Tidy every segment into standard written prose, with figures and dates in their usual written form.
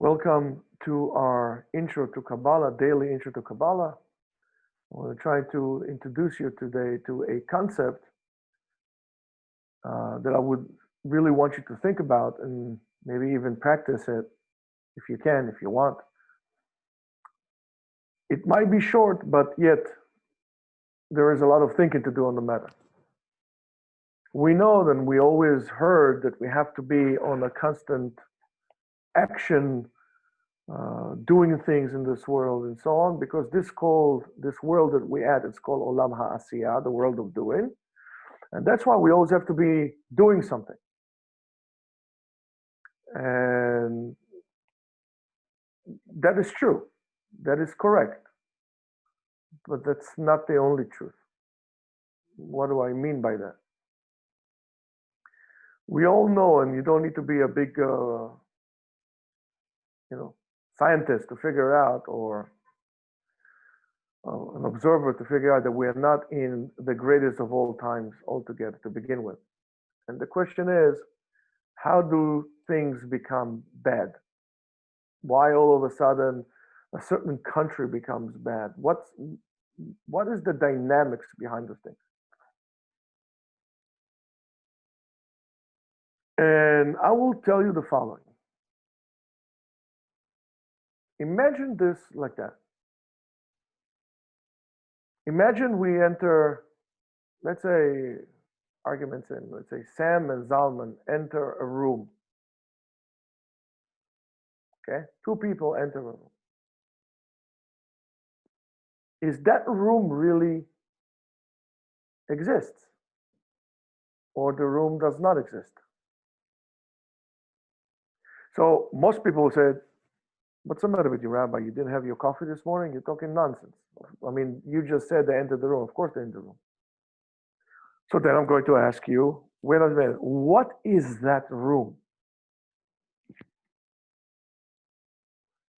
Welcome to our intro to Kabbalah, daily intro to Kabbalah. I want to try to introduce you today to a concept that I would really want you to think about and maybe even practice it if you can, if you want. It might be short, but yet there is a lot of thinking to do on the matter. We know and we always heard that we have to be on a constant action, doing things in this world and so on, because this world that we at, it's called Olam HaAsiyah, the world of doing. And that's why we always have to be doing something. And that is true. That is correct. But that's not the only truth. What do I mean by that? We all know, and you don't need to be a big, scientist to figure out, or an observer to figure out that we are not in the greatest of all times altogether to begin with. And the question is, how do things become bad? Why all of a sudden a certain country becomes bad? What is the dynamics behind those things? And I will tell you the following. Imagine this like that. Imagine we enter, let's say, let's say Sam and Zalman enter a room. Okay? Two people enter a room. Is that room really exists? Or the room does not exist? So most people said, what's the matter with you, Rabbi? You didn't have your coffee this morning? You're talking nonsense. I mean, you just said they entered the room. Of course they entered the room. So then I'm going to ask you, wait a minute, what is that room?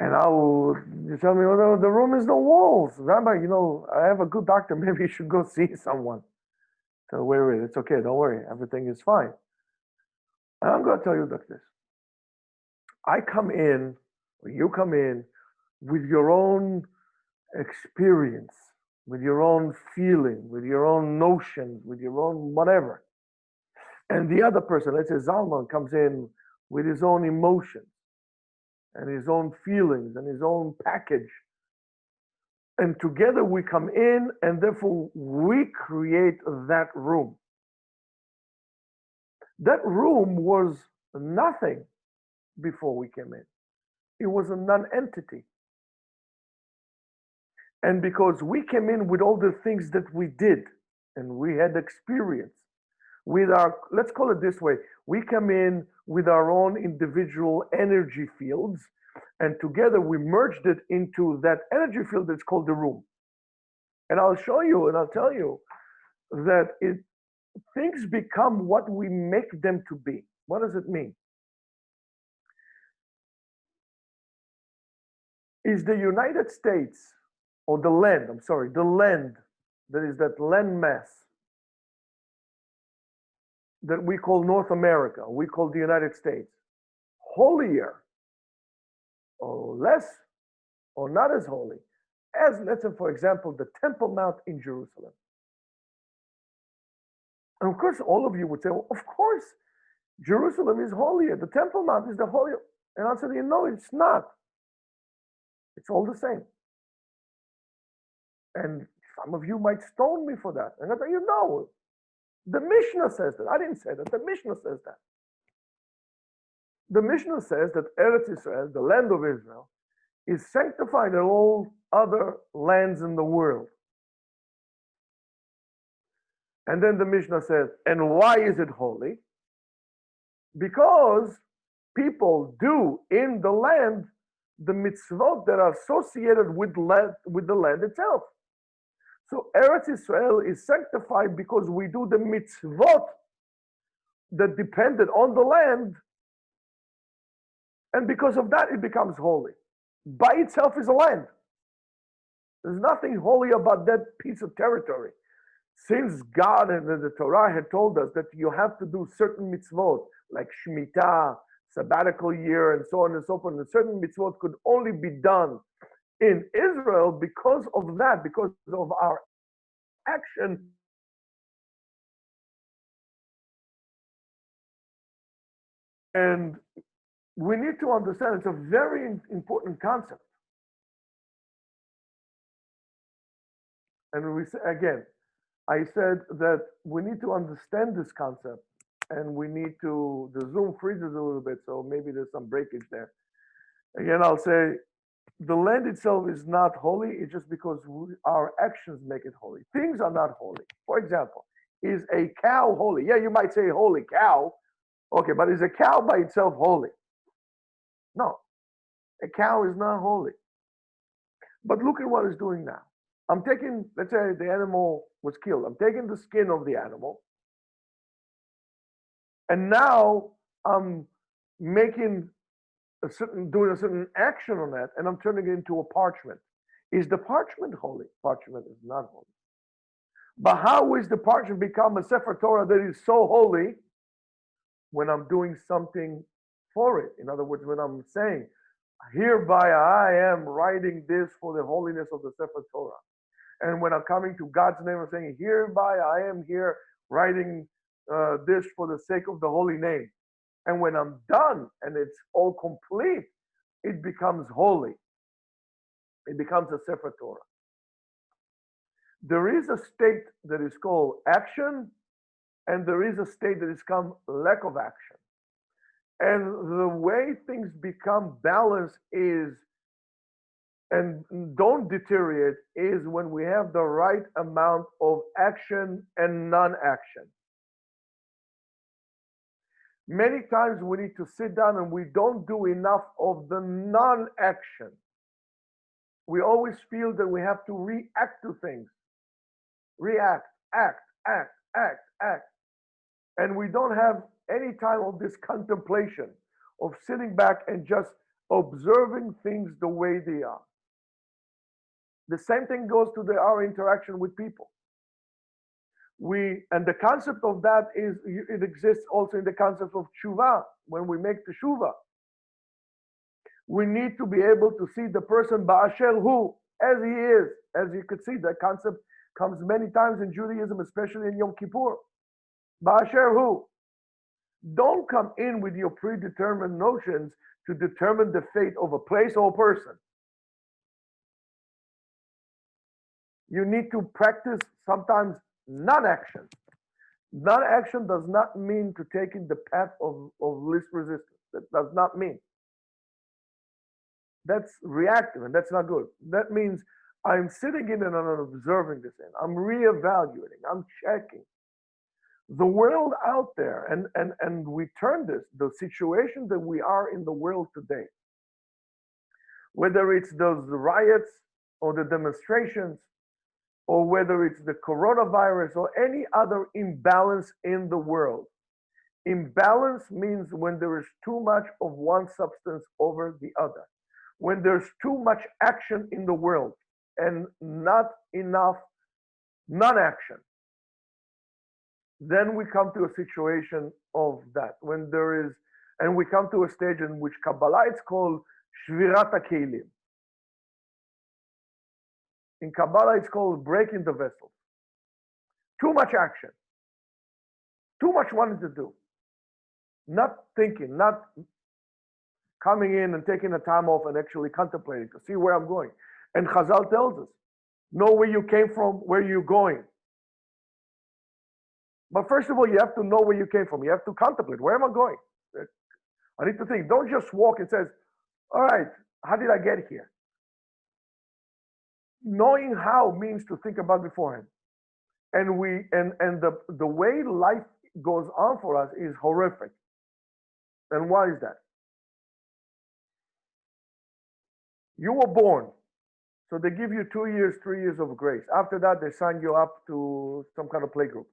And you tell me, oh, the room is the walls. Rabbi, I have a good doctor. Maybe you should go see someone. So wait, it's okay. Don't worry. Everything is fine. And I'm going to tell you like this. I come in, or you come in, with your own experience, with your own feeling, with your own notions, with your own whatever. And the other person, let's say Zalman, comes in with his own emotions and his own feelings and his own package. And together we come in, and therefore we create that room. That room was nothing before we came in. It was a non-entity. And because we came in with all the things that we did, and we had experience with let's call it this way, we come in with our own individual energy fields, and together we merged it into that energy field that's called the room. And I'll show you and I'll tell you that things become what we make them to be. What does it mean? Is the United States, or the land that is that land mass that we call North America, we call the United States, holier or less or not as holy as, let's say, for example, the Temple Mount in Jerusalem? And of course, all of you would say, well, of course, Jerusalem is holier. The Temple Mount is the holier. And I'll say, no, it's not. It's all the same. And some of you might stone me for that. And I tell you, no, the Mishnah says that. I didn't say that. The Mishnah says that. The Mishnah says that Eretz Israel, the land of Israel, is sanctified than all other lands in the world. And then the Mishnah says, and why is it holy? Because people do in the land the mitzvot that are associated with the land itself. So Eretz Israel is sanctified because we do the mitzvot that depended on the land, and because of that it becomes holy. By itself is a land. There's nothing holy about that piece of territory. Since God and the Torah had told us that you have to do certain mitzvot, like Shemitah, sabbatical year and so on and so forth. And certain mitzvot could only be done in Israel because of that, because of our action. And we need to understand it's a very important concept. And we say, again, I said that we need to understand this concept and we need to, the Zoom freezes a little bit, so maybe there's some breakage there. Again, I'll say the land itself is not holy, it's just because our actions make it holy. Things are not holy. For example, is a cow holy? Yeah, you might say holy cow. Okay, but is a cow by itself holy? No, a cow is not holy. But look at what it's doing now. I'm taking, let's say the animal was killed. I'm taking the skin of the animal. And now I'm making doing a certain action on that, and I'm turning it into a parchment. Is the parchment holy? Parchment is not holy. But how is the parchment become a Sefer Torah that is so holy when I'm doing something for it? In other words, when I'm saying, hereby I am writing this for the holiness of the Sefer Torah. And when I'm coming to God's name, I'm saying, hereby I am here writing this for the sake of the holy name. And when I'm done and it's all complete, it becomes holy. It becomes a Sefer Torah. There is a state that is called action, and there is a state that is called lack of action. And the way things become balanced is, and don't deteriorate, is when we have the right amount of action and non-action. Many times we need to sit down and we don't do enough of the non-action. We always feel that we have to react to things. React, act. And we don't have any time of this contemplation, of sitting back and just observing things the way they are. The same thing goes to our interaction with people. And the concept of that is, it exists also in the concept of tshuva. When we make teshuva, we need to be able to see the person ba'asher hu, as he is. As you could see, that concept comes many times in Judaism, especially in Yom Kippur. Ba'asher hu. Don't come in with your predetermined notions to determine the fate of a place or a person. You need to practice sometimes non-action. Non-action does not mean to take in the path of least resistance. That does not mean. That's reactive and that's not good. That means I'm sitting in and I'm observing this in. I'm reevaluating. I'm checking. The world out there, and we turn this, the situation that we are in the world today, whether it's those riots or the demonstrations, or whether it's the coronavirus or any other imbalance in the world. Imbalance means when there is too much of one substance over the other. When there's too much action in the world and not enough non-action. Then we come to a situation of that. When there is, and we come to a stage in which Kabbalah is called Shvirat HaKeilim. In Kabbalah, it's called breaking the vessel. Too much action. Too much wanting to do. Not thinking, not coming in and taking a time off and actually contemplating to see where I'm going. And Chazal tells us, know where you came from, where you're going. But first of all, you have to know where you came from. You have to contemplate, where am I going? I need to think. Don't just walk and says, all right, how did I get here? Knowing how means to think about beforehand. And the way life goes on for us is horrific. And why is that? You were born, so they give you 2 years, 3 years of grace. After that, they sign you up to some kind of playgroup.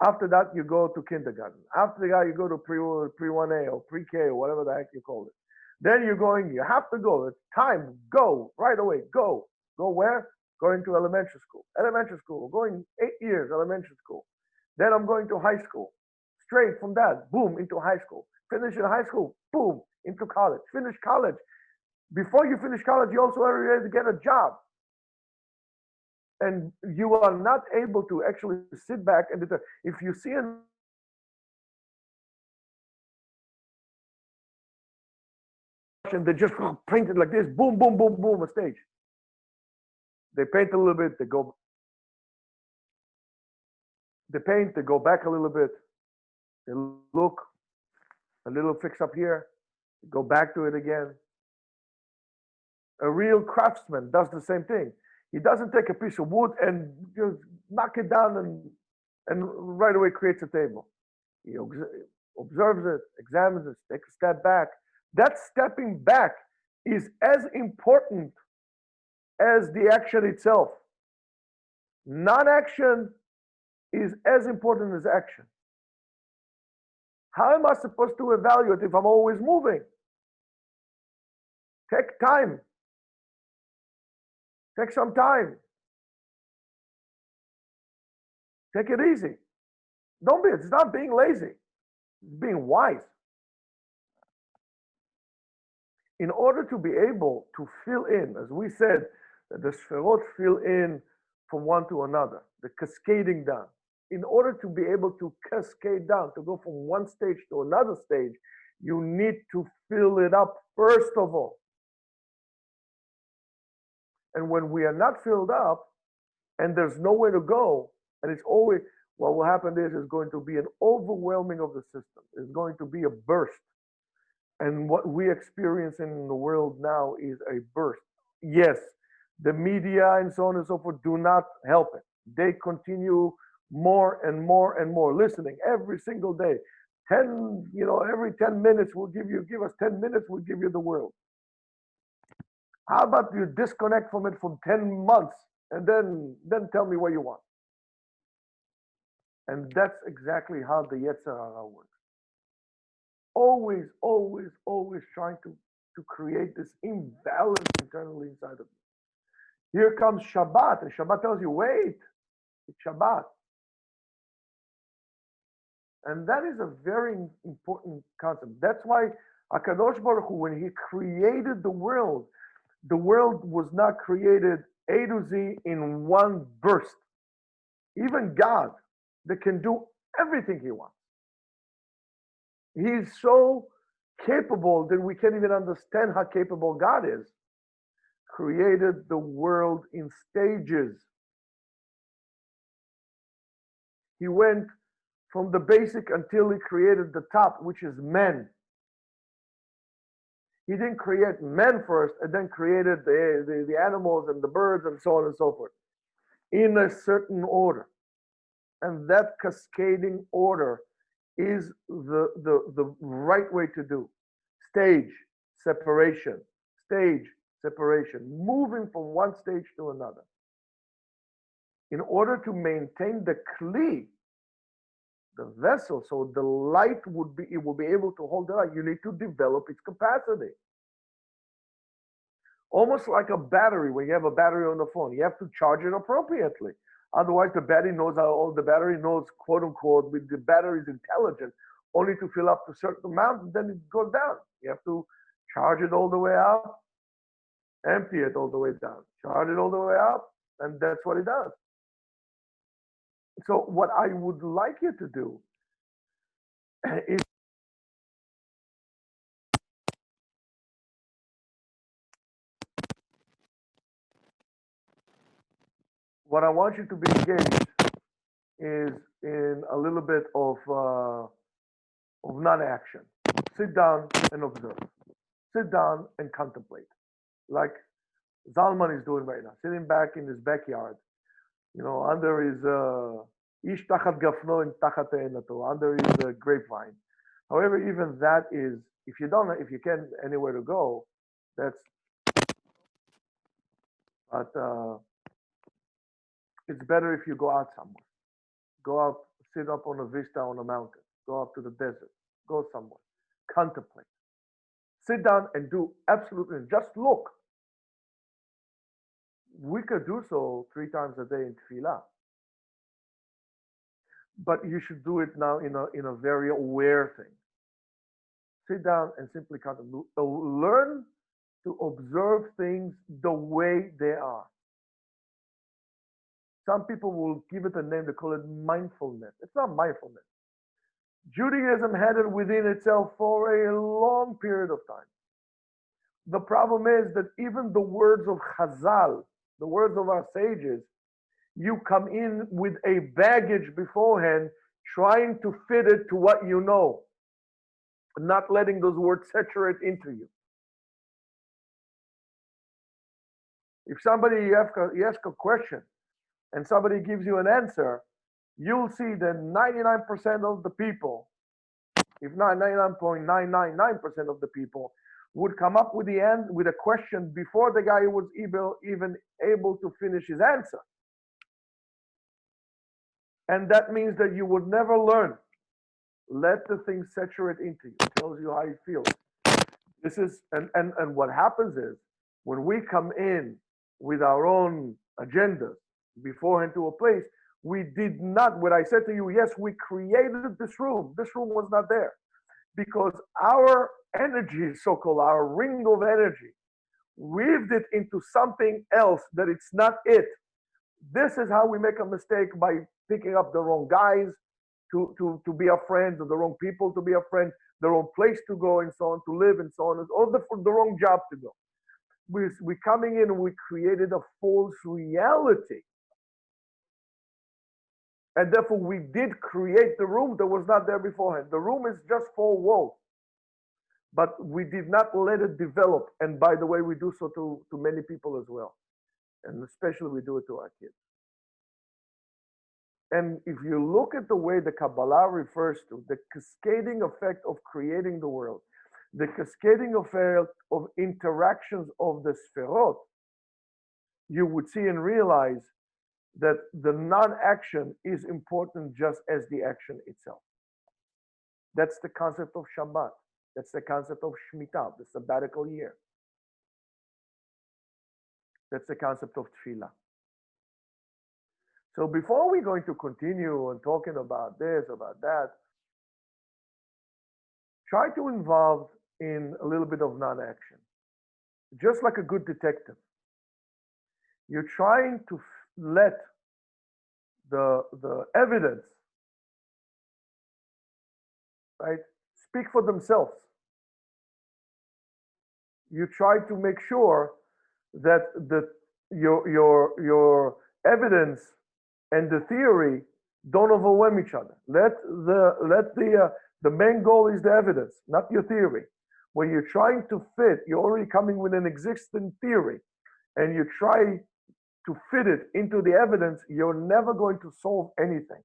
After that, you go to kindergarten. After that, you go to pre-1A or pre-K or whatever the heck you call it. Then you're going, you have to go. It's time, go, right away, go. Go where? Going to elementary school. Elementary school, going 8 years, elementary school. Then I'm going to high school. Straight from that, boom, into high school. Finish in high school, boom, into college, finish college. Before you finish college, you also have to get a job. And you are not able to actually sit back and if you see an and they just paint it like this, boom, boom, boom, boom, a stage. They paint a little bit, they paint, they go back a little bit, they look, a little fix up here, go back to it again. A real craftsman does the same thing. He doesn't take a piece of wood and just knock it down and right away creates a table. He observes it, examines it, takes a step back. That stepping back is as important as the action itself. Non-action is as important as action. How am I supposed to evaluate if I'm always moving? Take time. Take some time. Take it easy. It's not being lazy. It's being wise. In order to be able to fill in, as we said, that the sferot fill in from one to another, the cascading down. In order to be able to cascade down, to go from one stage to another stage, you need to fill it up first of all. And when we are not filled up and there's nowhere to go, and it's always, what will happen is going to be an overwhelming of the system. It's going to be a burst. And what we experience in the world now is a burst. Yes, the media and so on and so forth do not help it. They continue more and more and more listening every single day. Every 10 minutes give us 10 minutes, we'll give you the world. How about you disconnect from it for 10 months and then tell me what you want? And that's exactly how the Yetzer Hara works. Always, always, always trying to create this imbalance internally inside of you. Here comes Shabbat, and Shabbat tells you, wait, it's Shabbat. And that is a very important concept. That's why HaKadosh Baruch Hu, when he created the world was not created A to Z in one burst. Even God, that can do everything he wants. He's so capable that we can't even understand how capable God is. Created the world in stages. He went from the basic until he created the top, which is men. He didn't create men first and then created the animals and the birds and so on and so forth in a certain order. And that cascading order is the right way to do. Stage, separation, moving from one stage to another. In order to maintain the kli, the vessel, so the light will be able to hold the light, you need to develop its capacity. Almost like a battery. When you have a battery on the phone, you have to charge it appropriately. Otherwise, the battery knows quote unquote, with the battery is intelligent, only to fill up to a certain amount, and then it goes down. You have to charge it all the way up, empty it all the way down, charge it all the way up, and that's what it does. So what I would like you to do is what I want you to be engaged is in a little bit of non-action. Sit down and observe. Sit down and contemplate. Like Zalman is doing right now, sitting back in his backyard, under his ish tachat gafno and tachat einato, under his grapevine. However, even that is, if you can't anywhere to go, but it's better if you go out somewhere. Go out, sit up on a vista on a mountain. Go up to the desert. Go somewhere. Contemplate. Sit down and do absolutely, just look. We could do so 3 times a day in tefillah. But you should do it now in a very aware thing. Sit down and simply contemplate. Learn to observe things the way they are. Some people will give it a name, they call it mindfulness. It's not mindfulness. Judaism had it within itself for a long period of time. The problem is that even the words of Chazal, the words of our sages, you come in with a baggage beforehand, trying to fit it to what you know, not letting those words saturate into you. If somebody, you ask a question and somebody gives you an answer, you'll see that 99% of the people, if not 99.999% of the people, would come up with a question before the guy was even able to finish his answer. And that means that you would never learn. Let the thing saturate into you. It tells you how you feel. This is and what happens is when we come in with our own agendas beforehand to a place, we did not, what I said to you, yes, we created this room. This room was not there. Because our energy, so-called our ring of energy, weaved it into something else that it's not it. This is how we make a mistake, by picking up the wrong guys to be our friends, or the wrong people to be our friends, the wrong place to go and so on, to live and so on, or the wrong job to go. We're coming in and we created a false reality. And therefore we did create the room that was not there beforehand. The room is just four walls. But we did not let it develop. And by the way, we do so to many people as well. And especially we do it to our kids. And if you look at the way the Kabbalah refers to the cascading effect of creating the world, the cascading effect of interactions of the Sferot, you would see and realize that the non-action is important just as the action itself. That's the concept of Shabbat. That's the concept of Shemitah, the sabbatical year. That's the concept of Tefillah. So before we're going to continue and talking about this, about that, try to involve in a little bit of non-action. Just like a good detective. You're trying to let the evidence, right, speak for themselves. You try to make sure that your evidence and the theory don't overwhelm each other. The main goal is the evidence, not your theory. When you're trying to fit, you're already coming with an existing theory, and you try to fit it into the evidence, you're never going to solve anything.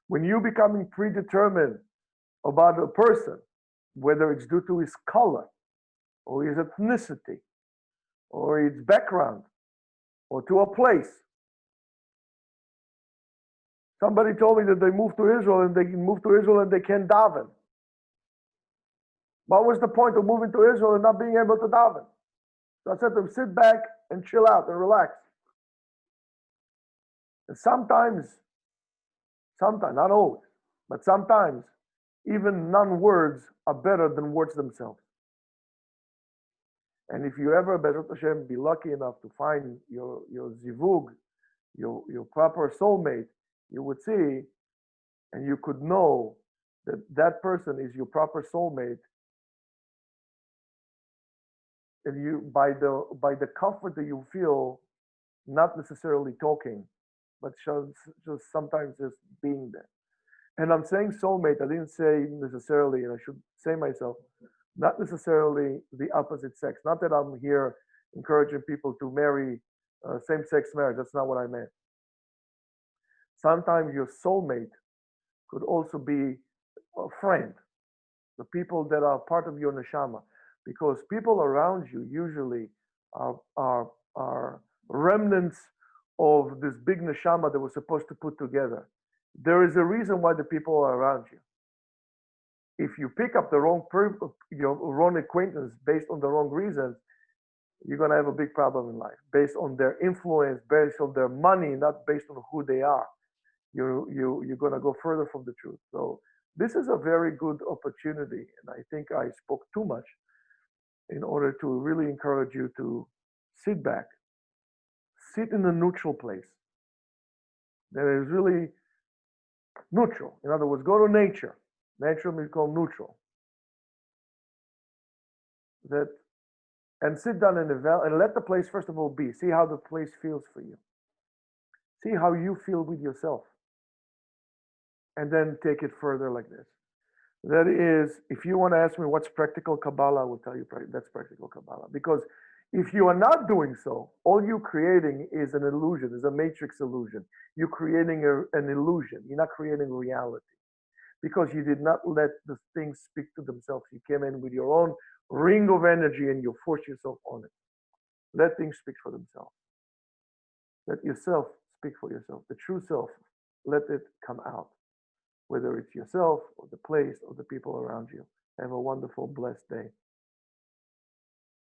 When you're becoming predetermined about a person, whether it's due to his color, or his ethnicity, or his background, or to a place. Somebody told me that they moved to Israel and they can't daven. What was the point of moving to Israel and not being able to daven? So I said to them, sit back and chill out and relax. And sometimes, not always, but sometimes, even non-words are better than words themselves. And if you ever, Bezrat Hashem, be lucky enough to find your zivug, your proper soulmate, you would see, and you could know that that person is your proper soulmate, and you by the comfort that you feel, not necessarily talking, but just sometimes just being there. And I'm saying soulmate, I didn't say necessarily, and I should say myself, not necessarily the opposite sex. Not that I'm here encouraging people to marry same-sex marriage. That's not what I meant. Sometimes your soulmate could also be a friend, the people that are part of your neshama, because people around you usually are remnants of this big neshama that was supposed to put together. There is a reason why the people are around you. If you pick up the wrong your wrong acquaintance based on the wrong reasons, you're going to have a big problem in life, based on their influence, based on their money, not based on who they are. You're going to go further from the truth. So This is a very good opportunity, and I think I spoke too much in order to really encourage you to sit back, sit in a neutral place that is really neutral. In other words, go to nature. Nature is called neutral. That and sit down in the valley and let the place first of all be. See how the place feels for you. See how you feel with yourself. And then take it further like this. That is, if you want to ask me what's practical Kabbalah, I will tell you that's practical Kabbalah. Because if you are not doing so, all you're creating is an illusion, is a matrix illusion. You're creating an illusion. You're not creating reality. Because you did not let the things speak to themselves. You came in with your own ring of energy and you force yourself on it. Let things speak for themselves. Let yourself speak for yourself. The true self, let it come out. Whether it's yourself or the place or the people around you. Have a wonderful, blessed day.